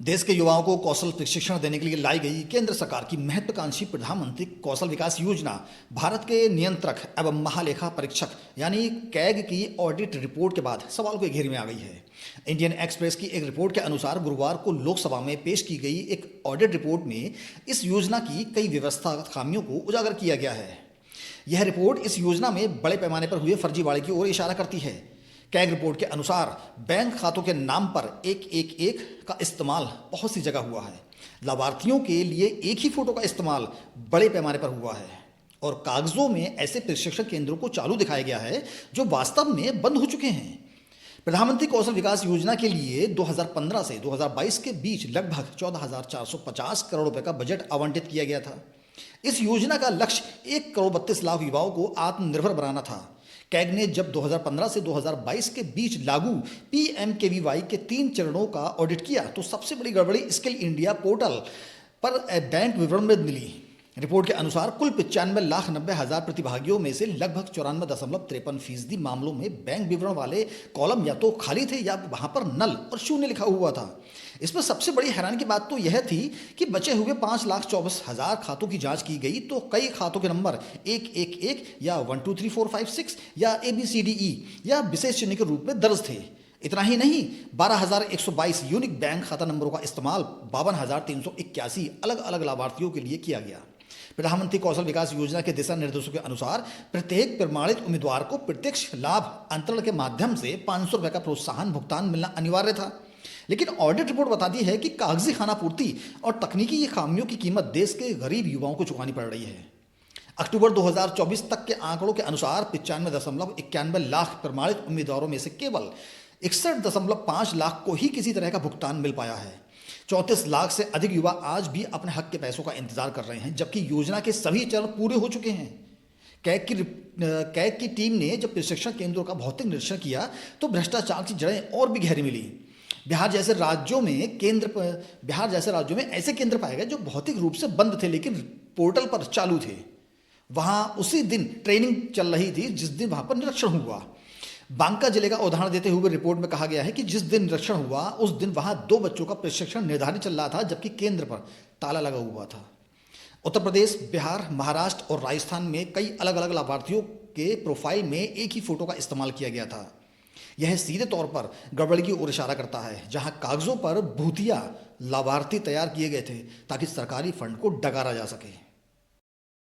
देश के युवाओं को कौशल प्रशिक्षण देने के लिए लाई गई केंद्र सरकार की महत्वाकांक्षी प्रधानमंत्री कौशल विकास योजना भारत के नियंत्रक एवं महालेखा परीक्षक यानी कैग की ऑडिट रिपोर्ट के बाद सवाल के घेरे में आ गई है। इंडियन एक्सप्रेस की एक रिपोर्ट के अनुसार गुरुवार को लोकसभा में पेश की गई एक ऑडिट रिपोर्ट में इस योजना की कई व्यवस्था खामियों को उजागर किया गया है। यह रिपोर्ट इस योजना में बड़े पैमाने पर हुए फर्जीवाड़े की ओर इशारा करती है। कैग रिपोर्ट के अनुसार बैंक खातों के नाम पर 111 का इस्तेमाल बहुत सी जगह हुआ है। लाभार्थियों के लिए एक ही फोटो का इस्तेमाल बड़े पैमाने पर हुआ है और कागजों में ऐसे प्रशिक्षण केंद्रों को चालू दिखाया गया है जो वास्तव में बंद हो चुके हैं। प्रधानमंत्री कौशल विकास योजना के लिए 2015 से 2022 के बीच लगभग 14,450 करोड़ रुपए का बजट आवंटित किया गया था। इस योजना का लक्ष्य 1,32,00,000 युवाओं को आत्मनिर्भर बनाना था। कैग ने जब 2015 से 2022 के बीच लागू PMKVY के 3 चरणों का ऑडिट किया तो सबसे बड़ी गड़बड़ी स्किल इंडिया पोर्टल पर बैंक विवरण में मिली। रिपोर्ट के अनुसार कुल 95,90,000 प्रतिभागियों में से लगभग 94.53% मामलों में बैंक विवरण वाले कॉलम या तो खाली थे या वहां पर नल और शून्य लिखा हुआ था। इसमें सबसे बड़ी हैरानी की बात तो यह थी कि बचे हुए 5,24,000 खातों की जांच की गई तो कई खातों के नंबर 111 या 123456 या ABCDE या विशेष चिन्ह के रूप में दर्ज थे। इतना ही नहीं, 12,122 यूनिक बैंक खाता नंबरों का इस्तेमाल 52,381 अलग अलग लाभार्थियों के लिए किया गया। प्रधानमंत्री कौशल विकास योजना के दिशा निर्देशों के अनुसार प्रत्येक प्रमाणित उम्मीदवार को प्रत्यक्ष लाभ अंतरण के माध्यम से 500 रुपये का प्रोत्साहन भुगतान मिलना अनिवार्य था। लेकिन ऑडिट रिपोर्ट बताती है कि कागजी खानापूर्ति और तकनीकी खामियों की कीमत देश के गरीब युवाओं को चुकानी पड़ रही है। अक्टूबर 2024 तक के आंकड़ों के अनुसार 95.91 लाख प्रमाणित उम्मीदवारों में से केवल 61.5 लाख को ही किसी तरह का भुगतान मिल पाया है। 34 लाख से अधिक युवा आज भी अपने हक के पैसों का इंतजार कर रहे हैं, जबकि योजना के सभी चरण पूरे हो चुके हैं। कैग की टीम ने जब प्रशिक्षण केंद्रों का भौतिक निरीक्षण किया तो भ्रष्टाचार की जड़ें और भी गहरी मिली। बिहार जैसे राज्यों में ऐसे केंद्र पाए गए जो भौतिक रूप से बंद थे लेकिन पोर्टल पर चालू थे। वहां उसी दिन ट्रेनिंग चल रही थी जिस दिन वहां पर निरीक्षण हुआ। बांका जिले का उदाहरण देते हुए रिपोर्ट में कहा गया है कि जिस दिन निरीक्षण हुआ उस दिन वहां 2 बच्चों का प्रशिक्षण निर्धारित चल रहा था, जबकि केंद्र पर ताला लगा हुआ था। उत्तर प्रदेश, बिहार, महाराष्ट्र और राजस्थान में कई अलग अलग लाभार्थियों के प्रोफाइल में एक ही फोटो का इस्तेमाल किया गया था। यह सीधे तौर पर गड़बड़ी की ओर इशारा करता है, जहां कागजों पर भूतिया लाभार्थी तैयार किए गए थे ताकि सरकारी फंड को डकारा जा सके।